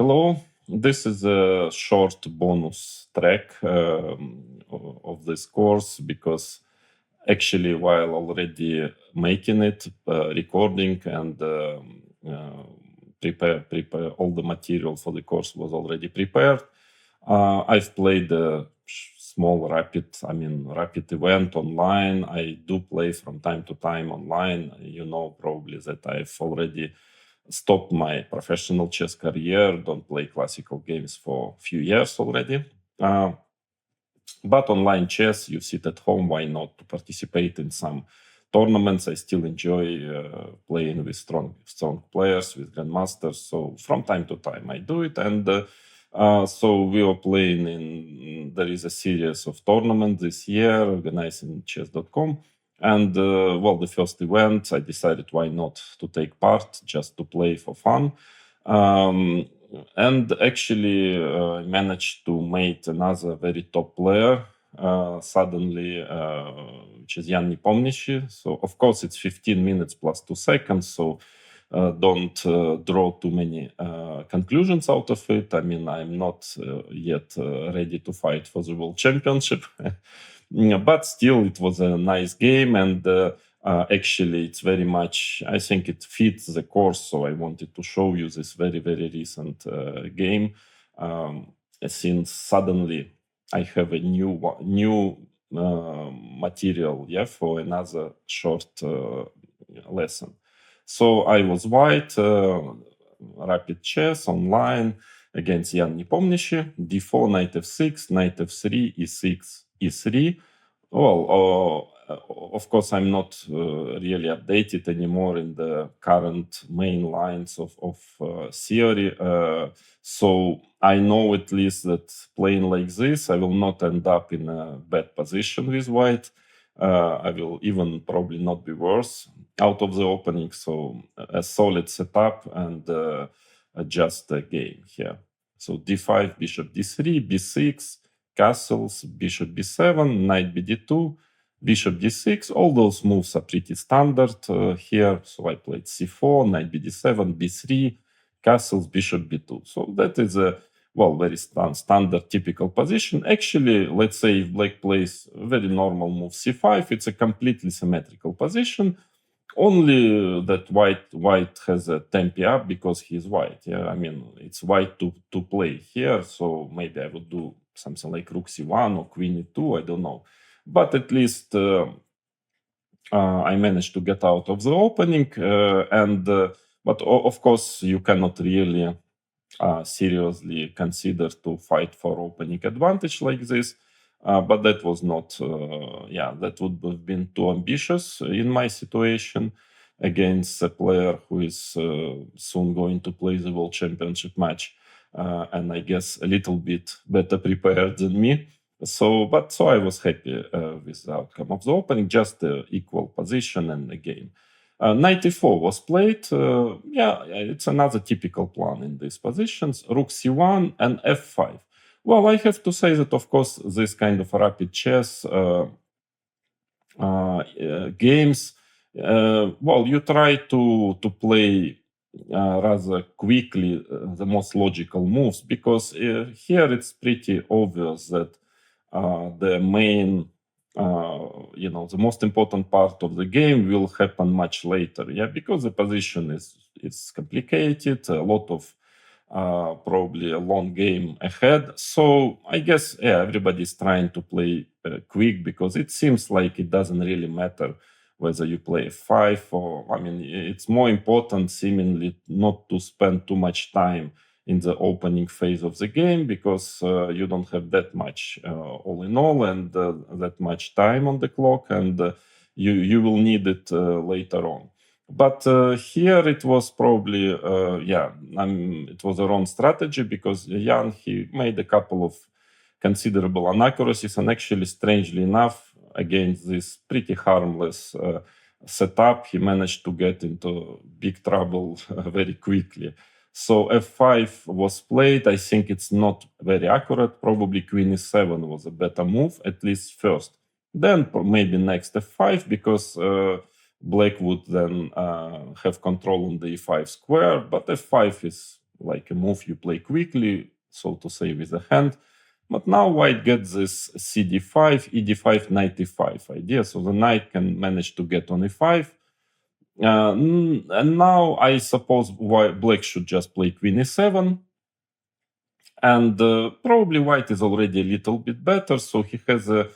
Hello, this is a short bonus track of this course because actually, while already making it, recording and prepare all the material for the course was already prepared. I've played a small rapid event online. I do play from time to time online. You know probably that I've already stopped my professional chess career, don't play classical games for a few years already. But online chess, you sit at home, why not to participate in some tournaments? I still enjoy playing with strong players, with grandmasters. So from time to time I do it. And so we were playing there is a series of tournaments this year organized in chess.com. And the first event, I decided why not to take part, just to play for fun. And actually, I managed to meet another very top player suddenly, which is Jan Nepomniachtchi. So, of course, it's 15 minutes plus 2 seconds. So, don't draw too many conclusions out of it. I mean, I'm not yet ready to fight for the world championship. But still, it was a nice game. And actually, it's very much, I think it fits the course. So I wanted to show you this very, very recent game. Since suddenly I have a new material, for another short lesson. So I was white, rapid chess online against Jan Nepomniachtchi, d4, knight f6, knight f3, e6, e3. Well, of course, I'm not really updated anymore in the current main lines of theory. So I know at least that playing like this, I will not end up in a bad position with white. I will even probably not be worse out of the opening. So a solid setup and just a game here. So d5, bishop d3, b6, castles, bishop b7, knight bd2, bishop d6. All those moves are pretty standard here. So I played c4, knight bd7, b3, castles, bishop b2. So that is a very standard, typical position. Actually, let's say if black plays a very normal move c5, it's a completely symmetrical position. Only that white has a tempi up because he's white. Yeah, I mean it's white to play here. So maybe I would do something like rook c1 or queen e2. I don't know, but at least I managed to get out of the opening. But of course, you cannot really seriously consider to fight for opening advantage like this. But that was not, that would have been too ambitious in my situation against a player who is soon going to play the World Championship match, and I guess a little bit better prepared than me. So I was happy with the outcome of the opening, just equal position and a game. Knight e4 was played. It's another typical plan in these positions. Rook c1 and f5. Well, I have to say that, of course, this kind of rapid chess games, you try to play rather quickly the most logical moves, because here it's pretty obvious that the main the most important part of the game will happen much later, because the position is complicated, a lot of probably a long game ahead. So I guess everybody's trying to play quick, because it seems like it doesn't really matter whether you play f5 or, it's more important seemingly not to spend too much time in the opening phase of the game, because you don't have that much all in all, and that much time on the clock, and you will need it later on. But here it was probably, it was a wrong strategy, because Jan, he made a couple of considerable inaccuracies, and actually, strangely enough, against this pretty harmless setup, he managed to get into big trouble very quickly. So f5 was played. I think it's not very accurate. Probably queen e7 was a better move, at least first. Then maybe next f5, because black would then have control on the e5 square, but f5 is like a move you play quickly, so to say, with a hand. But now white gets this cd5, ed5, knight e5 idea. So the knight can manage to get on e5. And now I suppose black should just play queen e7. And probably white is already a little bit better, so he has a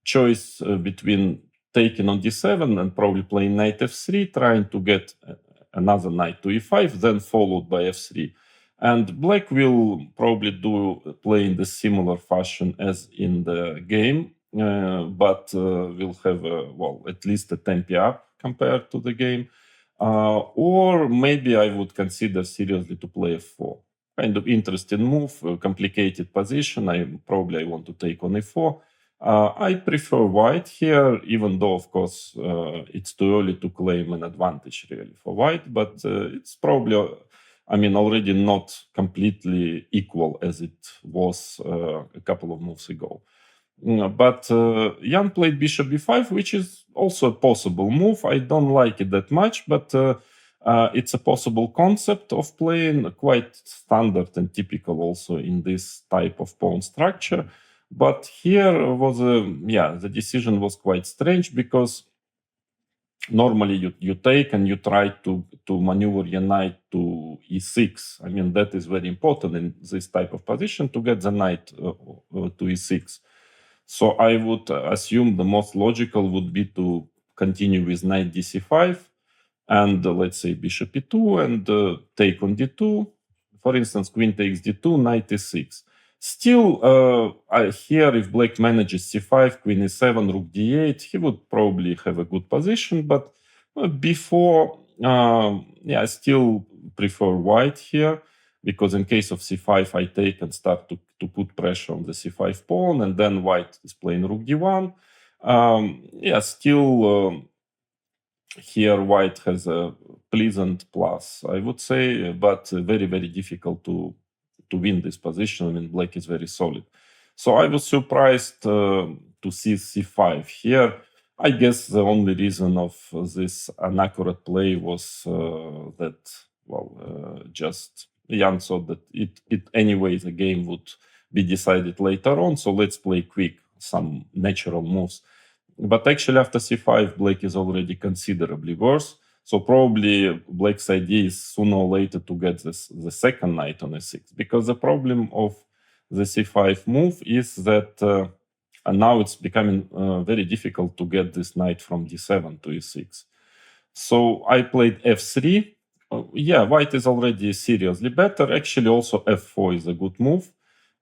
choice between taking on d7 and probably playing knight f3, trying to get another knight to e5, then followed by f3. And black will probably play in the similar fashion as in the game, but will have at least a tempi up compared to the game. Or maybe I would consider seriously to play f4. Kind of interesting move, complicated position. I want to take on e4. I prefer white here, even though, of course, it's too early to claim an advantage really for white, but it's probably, already not completely equal as it was a couple of moves ago. But Jan played bishop b5, which is also a possible move. I don't like it that much, but it's a possible concept of playing, quite standard and typical also in this type of pawn structure. But here was the decision was quite strange, because normally you take and you try to maneuver your knight to e6. That is very important in this type of position, to get the knight to e6. So I would assume the most logical would be to continue with knight dc5 and let's say bishop e2 and take on d2. For instance, queen takes d2, knight e6. Still, here, if black manages c5, queen e7, rook d8, he would probably have a good position. But before, I still prefer white here, because in case of c5, I take and start to put pressure on the c5 pawn, and then white is playing rook d1. Still, here white has a pleasant plus, I would say, but very, very difficult to win this position. Black is very solid. So I was surprised to see c5 here. I guess the only reason of this inaccurate play was that, just Jan thought that it anyway, the game would be decided later on, so let's play quick, some natural moves. But actually, after c5, black is already considerably worse. So probably black's idea is sooner or later to get the second knight on e6, because the problem of the c5 move is that now it's becoming very difficult to get this knight from d7 to e6. So I played f3. White is already seriously better. Actually, also f4 is a good move.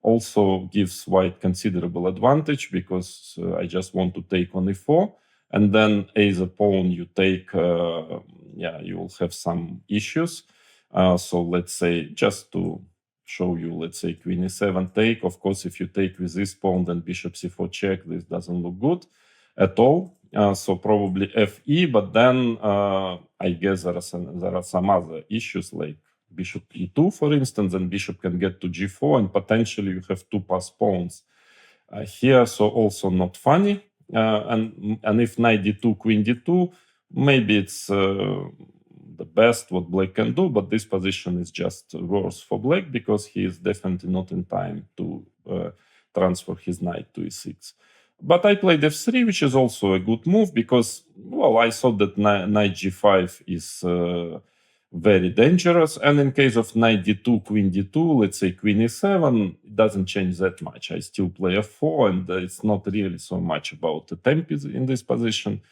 Also gives white considerable advantage, because I just want to take on e4. And then as a pawn you take, you will have some issues. So let's say, just to show you, let's say queen e7 take. Of course, if you take with this pawn, then bishop c4 check, this doesn't look good at all. So probably fe, but then I guess there are some other issues, like bishop e2, for instance, and bishop can get to g4, and potentially you have two pass pawns here, so also not funny. And if knight d2, queen d2, maybe it's the best what black can do, but this position is just worse for black, because he is definitely not in time to transfer his knight to e6. But I played f3, which is also a good move, because, I thought that knight g5 is very dangerous. And in case of knight d2, queen d2, let's say queen e7, it doesn't change that much. I still play f4, and it's not really so much about the tempi in this position.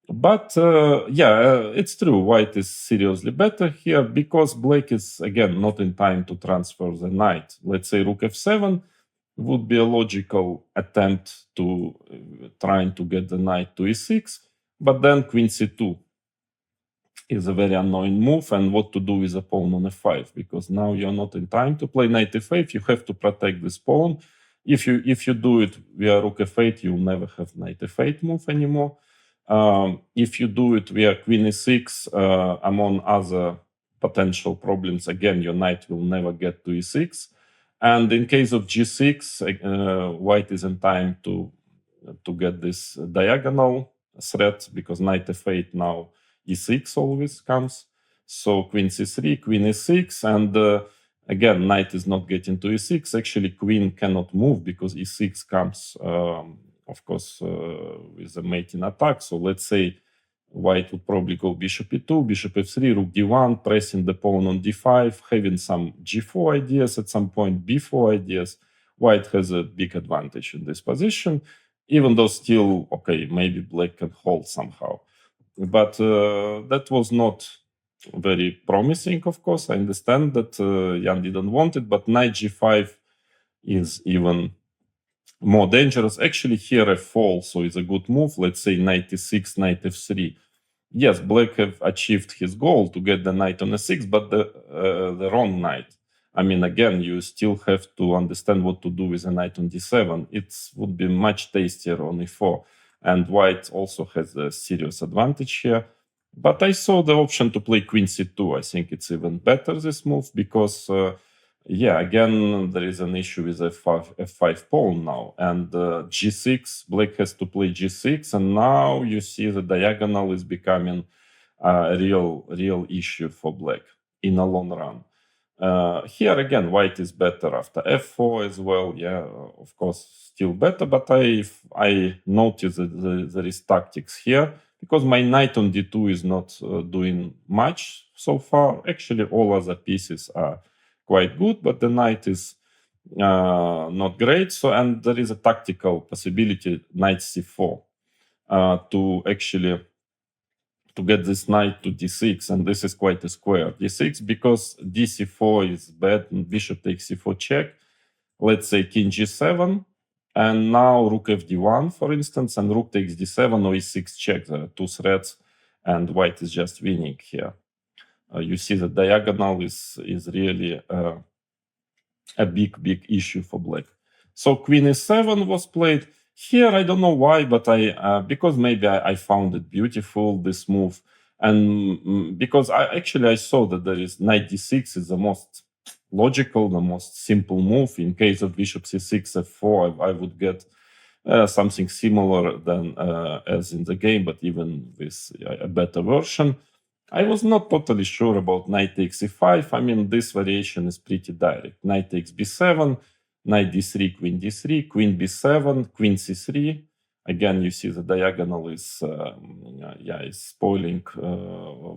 But it's true, white is seriously better here, because black is, again, not in time to transfer the knight. Let's say rook f7 would be a logical attempt to trying to get the knight to e6, but then queen c2 is a very annoying move, and what to do with a pawn on f5, because now you're not in time to play knight f8. You have to protect this pawn. If you do it via rook f8, you'll never have knight f8 move anymore. If you do it via queen e6, among other potential problems, again, your knight will never get to e6. And in case of g6, white is in time to get this diagonal threat, because knight f8 now e6 always comes. So queen c3, queen e6, and Again, knight is not getting to e6. Actually, queen cannot move because e6 comes, of course, with a mating attack. So let's say white would probably go bishop e2, bishop f3, rook d1, pressing the pawn on d5, having some g4 ideas at some point, b4 ideas. White has a big advantage in this position, even though still, okay, maybe black can hold somehow. But that was not very promising, of course. I understand that Jan didn't want it, but knight g5 is even more dangerous. Actually, here f4 also is a good move. Let's say knight e6, knight f3. Yes, black have achieved his goal to get the knight on e6, but the wrong knight. I mean, again, you still have to understand what to do with a knight on d7. It would be much tastier on e4. And white also has a serious advantage here. But I saw the option to play queen c2. I think it's even better, this move, because, yeah, again, there is an issue with f5 pawn now. And g6, black has to play g6. And now you see the diagonal is becoming a real issue for black in a long run. Here again, white is better after f4 as well. Yeah, of course, still better. But I notice that there is tactics here because my knight on d2 is not doing much so far. Actually, all other pieces are quite good, but the knight is not great. So, and there is a tactical possibility, knight c4, to actually to get this knight to d6, and this is quite a square. d6 because dc4 is bad, and bishop takes c4 check. Let's say king g7, and now rook fd1, for instance, and rook takes d7 or e6 check. There are two threats, and white is just winning here. You see the diagonal is really a big issue for black. So queen e7 was played. Here, I don't know why, but because maybe I found it beautiful, this move. And because I saw that there is knight d6 is the most logical, the most simple move. In case of bishop c6, f4, I would get something similar than as in the game, but even with a better version. I was not totally sure about knight takes e5. I mean, this variation is pretty direct. Knight takes b7, knight d3, queen b7, queen c3. Again, you see the diagonal is spoiling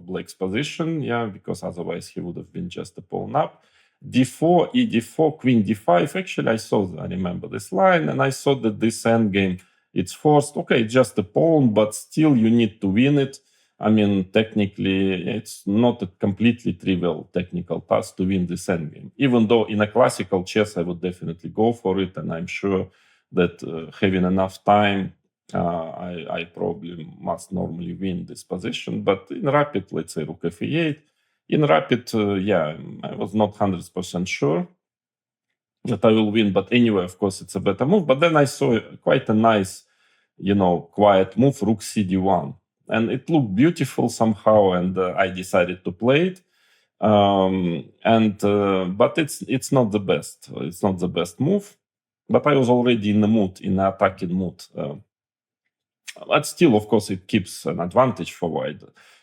black's position, because otherwise he would have been just a pawn up. d4, e d4, queen d5. Actually, I remember this line, and I saw that this endgame, it's forced. Okay, just a pawn, but still you need to win it. I mean, technically, it's not a completely trivial technical task to win this endgame. Even though in a classical chess, I would definitely go for it, and I'm sure that having enough time, I probably must normally win this position. But in rapid, let's say rook f8. In rapid, I was not 100% sure that I will win. But anyway, of course, it's a better move. But then I saw quite a nice, quiet move, rook cd1. And it looked beautiful somehow, and I decided to play it. But it's not the best. It's not the best move. But I was already in the mood, in the attacking mood. But still, of course, it keeps an advantage for white.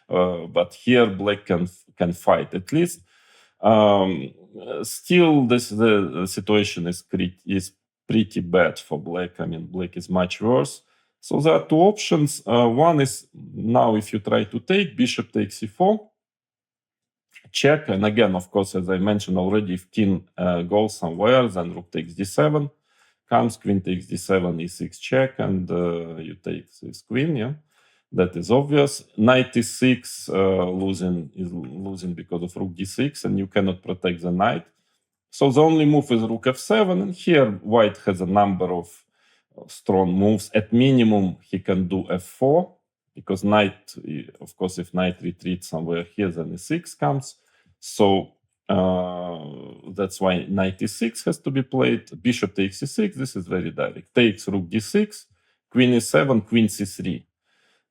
But here, black can fight at least. Still, the situation is pretty bad for black. I mean, black is much worse. So there are two options. One is now if you try to take, bishop takes e4, check. And again, of course, as I mentioned already, if king goes somewhere, then rook takes d7, comes, queen takes d7, e6 check, and you take this queen, That is obvious. Knight e6 losing because of rook d6, and you cannot protect the knight. So the only move is rook f7, and here white has a number of strong moves. At minimum, he can do f4, because knight, of course, if knight retreats somewhere here, then e6 comes. So that's why knight e6 has to be played. Bishop takes e6. This is very direct. Takes rook d6, queen e7, queen c3.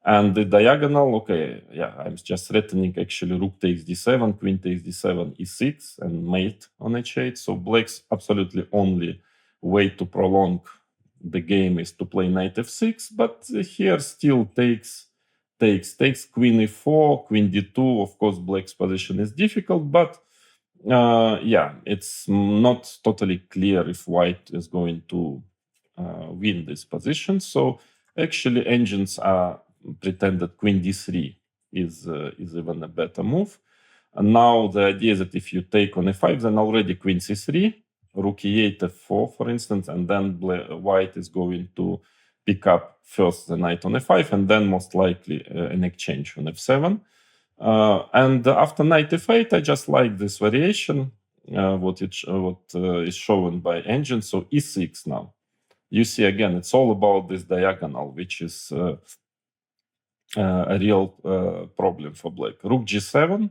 And the diagonal, I'm just threatening actually rook takes d7, queen takes d7, e6, and mate on h8. So black's absolutely only way to prolong the game is to play knight f6, but here still takes queen e4, queen d2. Of course, black's position is difficult, but Yeah, it's not totally clear if white is going to win this position. So actually, engines are pretended queen d3 is even a better move. And now the idea is that if you take on a5, then already queen c3, rook e8, f4, for instance, and then white is going to pick up first the knight on f5, and then most likely an exchange on f7. And after knight f8, I just like this variation, what is shown by engine. So e6 now. You see again, it's all about this diagonal, which is a real problem for black. Rook g7,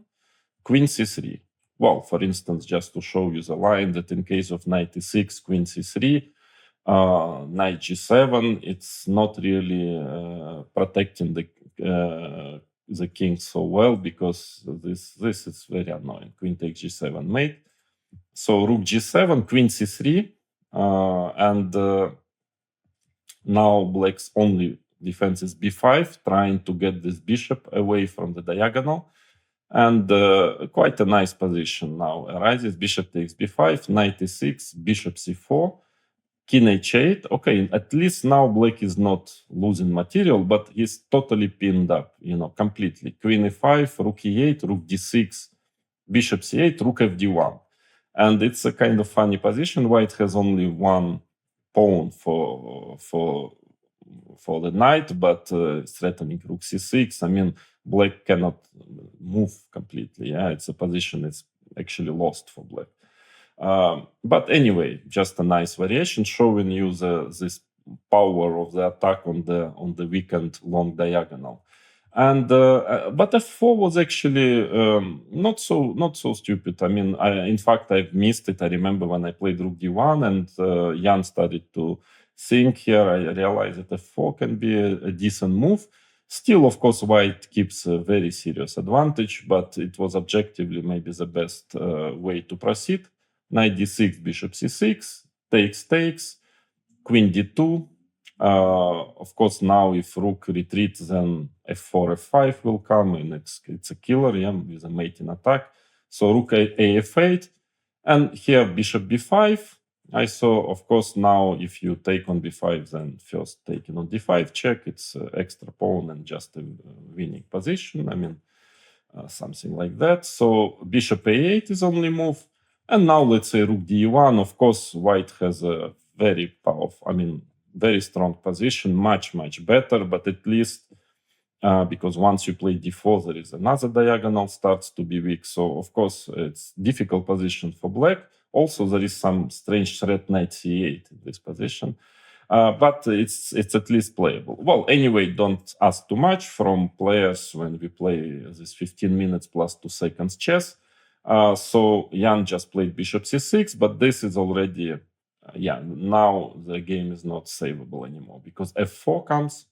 queen c3. Well, for instance, just to show you the line that in case of knight e6, queen c3, knight g7, it's not really protecting the king so well, because this is very annoying. Queen takes g7 mate. So rook g7, queen c3, and now black's only defense is b5, trying to get this bishop away from the diagonal. And quite a nice position now arises. Bishop takes b5, knight e6, bishop c4, king h8. Okay, at least now black is not losing material, but he's totally pinned up, completely. Queen e5, rook e8, rook d6, bishop c8, rook fd1. And it's a kind of funny position. White has only one pawn for the knight, but threatening rook c6. I mean, black cannot move completely. Yeah, it's a position that's actually lost for black. But anyway, just a nice variation showing you this power of the attack on the weakened long diagonal. And but f4 was actually not so stupid. I mean, in fact, I've missed it. I remember when I played rook d1 and Jan started to think here, I realized that f4 can be a decent move. Still, of course, white keeps a very serious advantage, but it was objectively maybe the best way to proceed. Knight d6, bishop c6, takes, queen d2. Of course, now if rook retreats, then f4, f5 will come, and it's a killer, yeah, with a mating attack. So rook af8, and here bishop b5. I saw, of course, now if you take on b5, then first taking on d5 check, it's extra pawn and just a winning position. I mean, something like that. So bishop a8 is only move. And now let's say rook d1. Of course, white has a very powerful, very strong position, much better, but at least because once you play d4, there is another diagonal starts to be weak. So of course, it's difficult position for black. Also, there is some strange threat knight c8 in this position. But it's at least playable. Well, anyway, don't ask too much from players when we play this 15 minutes plus 2 seconds chess. So Jan just played bishop c6, but this is already, now the game is not savable anymore because f4 comes.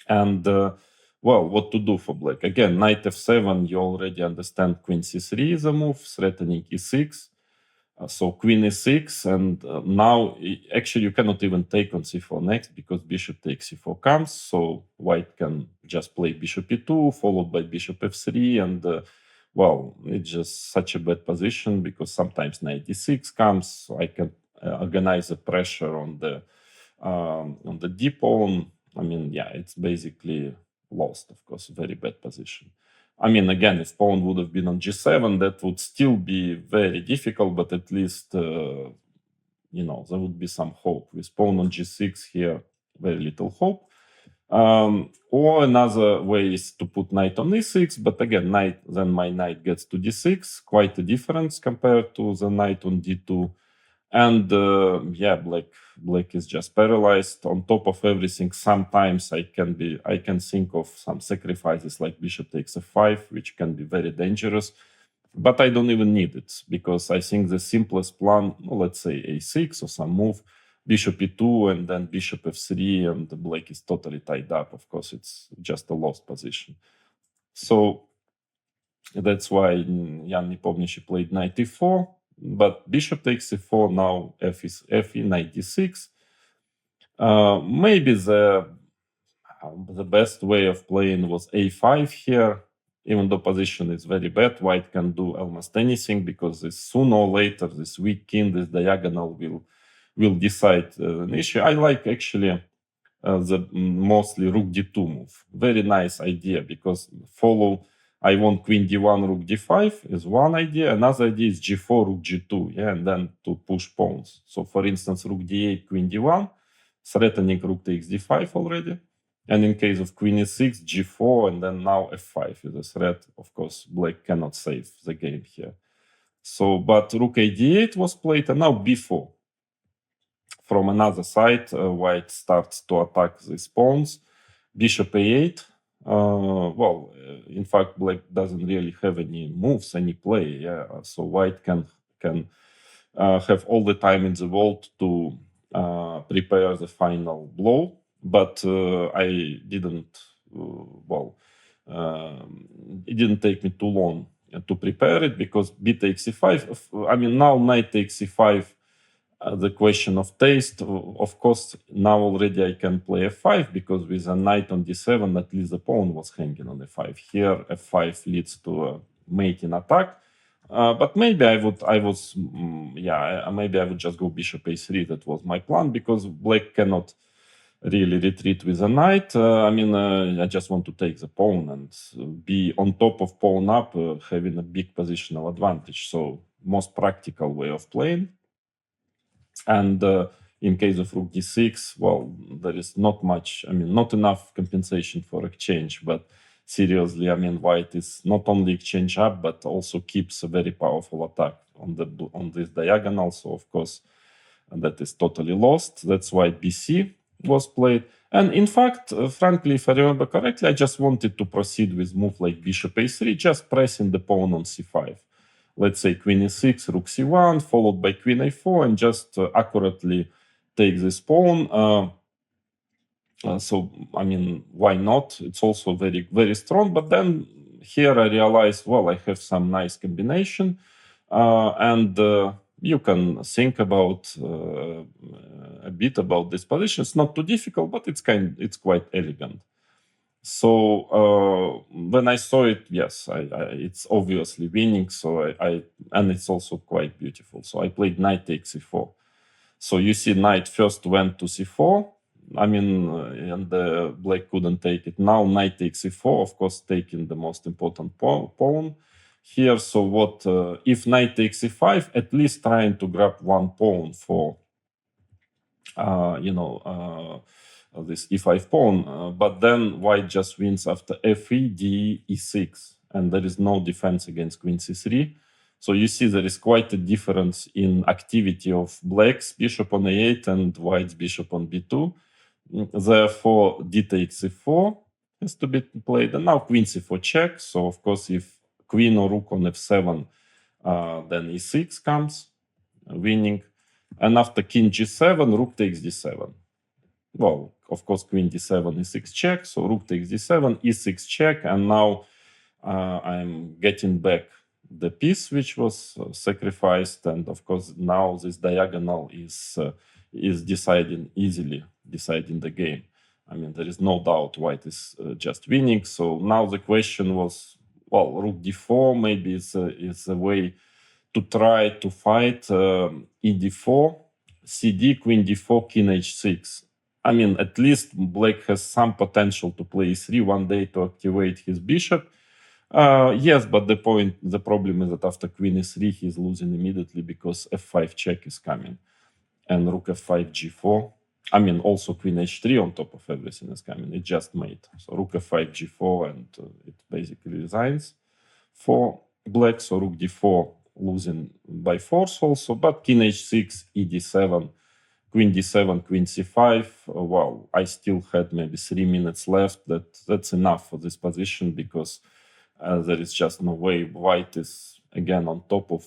And, well, what to do for black? Again, knight f7, you already understand queen c3 is a move, threatening e6. So queen e6, and now actually you cannot even take on c4 next because bishop takes c4 comes. So white can just play bishop e2 followed by bishop f3, and well, it's just such a bad position because sometimes knight d6 comes. So I can organize the pressure on the d pawn. I mean, yeah, it's basically lost. Of course, very bad position. I mean, again, if pawn would have been on g7, that would still be very difficult, but at least, there would be some hope. With pawn on g6 here, very little hope. Or another way is to put knight on e6, but again, then my knight gets to d6, quite a difference compared to the knight on d2. And black is just paralyzed. On top of everything, sometimes I can think of some sacrifices like bishop takes f5, which can be very dangerous. But I don't even need it because I think the simplest plan, let's say a6 or some move, bishop e2 and then bishop f3, and the black is totally tied up. Of course, it's just a lost position. So that's why Jan Nepomniachtchi played knight e4. But bishop takes c4, now fe, knight d6. Maybe the best way of playing was a5 here. even though position is very bad, white can do almost anything because sooner or later this weak king, this diagonal will decide an issue. I like actually the mostly rook d2 move. Very nice idea because follow. I want queen d1, rook d5 is one idea. Another idea is g4, rook g2, yeah, and then to push pawns. So for instance, rook d8, queen d1, threatening rook takes d5 already. And in case of queen e6, g4, and then now f5 is a threat. Of course, black cannot save the game here. So, but rook a d8 was played, and now b4. From another side, white starts to attack these pawns. Bishop a8. In fact, black doesn't really have any moves, any play. Yeah, so white can have all the time in the world to prepare the final blow. But I didn't. It didn't take me too long to prepare it because b takes e5. I mean, now knight takes e5. The question of taste, of course, now already I can play f5 because with a knight on d7, at least the pawn was hanging on f5. Here, f5 leads to a mating attack. But maybe maybe I would just go bishop a3. That was my plan because black cannot really retreat with a knight. I just want to take the pawn and be on top of pawn up, having a big positional advantage. So most practical way of playing. And in case of rook d6, well, there is not much, not enough compensation for exchange, but seriously, white is not only exchange up, but also keeps a very powerful attack on this diagonal. So of course, that is totally lost. That's why bc was played. And in fact, frankly, if I remember correctly, I just wanted to proceed with move like bishop a3, just pressing the pawn on c5. Let's say queen e6, rook c1, followed by queen a4, and just accurately take this pawn. Why not? It's also very, very strong. But then here I realized, well, I have some nice combination. And you can think about a bit about this position. It's not too difficult, but it's quite elegant. So when I saw it, yes, it's obviously winning. So and it's also quite beautiful. So I played knight takes e4. So you see, knight first went to c4. And the black couldn't take it. Now knight takes e4, of course, taking the most important pawn here. So what if knight takes e5? At least trying to grab one pawn for this e5 pawn, but then white just wins after f3, d, e6, and there is no defense against queen c3. So you see there is quite a difference in activity of black's bishop on a8 and white's bishop on b2. Therefore, d takes e4 has to be played, and now queen c4 check. So of course, if queen or rook on f7, then e6 comes, winning. And after king g7, rook takes d7. Well, of course, queen d7, e6 check. So rook takes d7, e6 check. And now I'm getting back the piece which was sacrificed. And of course, now this diagonal is deciding the game. There is no doubt white is just winning. So now the question was, well, rook d4 maybe is a way to try to fight e4, cd, queen d4, king h6. At least black has some potential to play e3 one day to activate his bishop. Yes, but the problem is that after queen e3, he's losing immediately because f5 check is coming. And rook f5, g4. Also queen h3 on top of everything is coming. It just made. So rook f5, g4, and it basically resigns for black. So rook d4 losing by force also, but king h6, e d7, queen d7, queen c5. Well, I still had maybe 3 minutes left. That's enough for this position because there is just no way. White is again on top of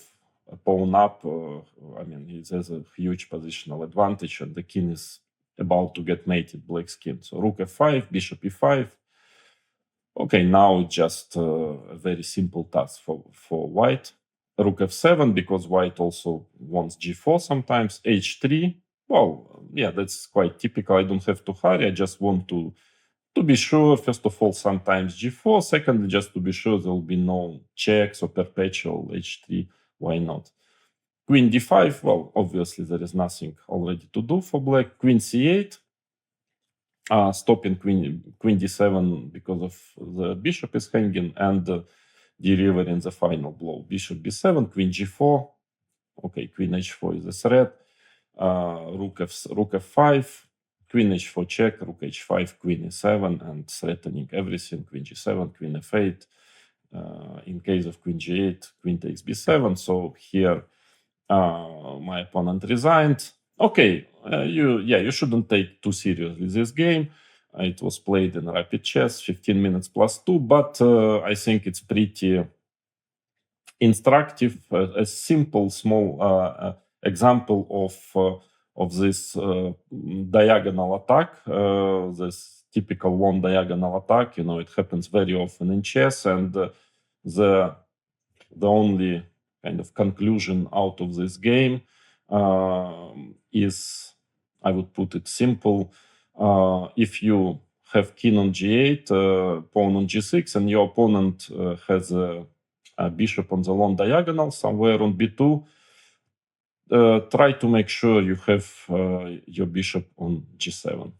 a pawn up. He has a huge positional advantage, and the king is about to get mated, black's king. So rook f5, bishop e5. Okay, now it's just a very simple task for white. Rook f7, because white also wants g4 sometimes. h3. Well, yeah, that's quite typical. I don't have to hurry. I just want to To be sure, first of all, sometimes g4. Secondly, just to be sure there will be no checks or perpetual h3. Why not? Queen d5. Well, obviously there is nothing already to do for black. Queen c8. Stopping queen d7 because of the bishop is hanging, and delivering the final blow. Bishop b7, queen g4. Okay, queen h4 is a threat. Rook f5, queen h4 check, rook h5, queen e7, and threatening everything. Queen g7, queen f8. In case of queen g8, queen takes b7. So here my opponent resigned. Okay, you shouldn't take too seriously this game. It was played in rapid chess, 15 minutes plus 2, but I think it's pretty instructive. A simple, small example of this diagonal attack, this typical one diagonal attack. It happens very often in chess, and the only kind of conclusion out of this game is, I would put it simple, if you have king on g8, pawn on g6, and your opponent has a bishop on the long diagonal somewhere on b2, try to make sure you have your bishop on g7.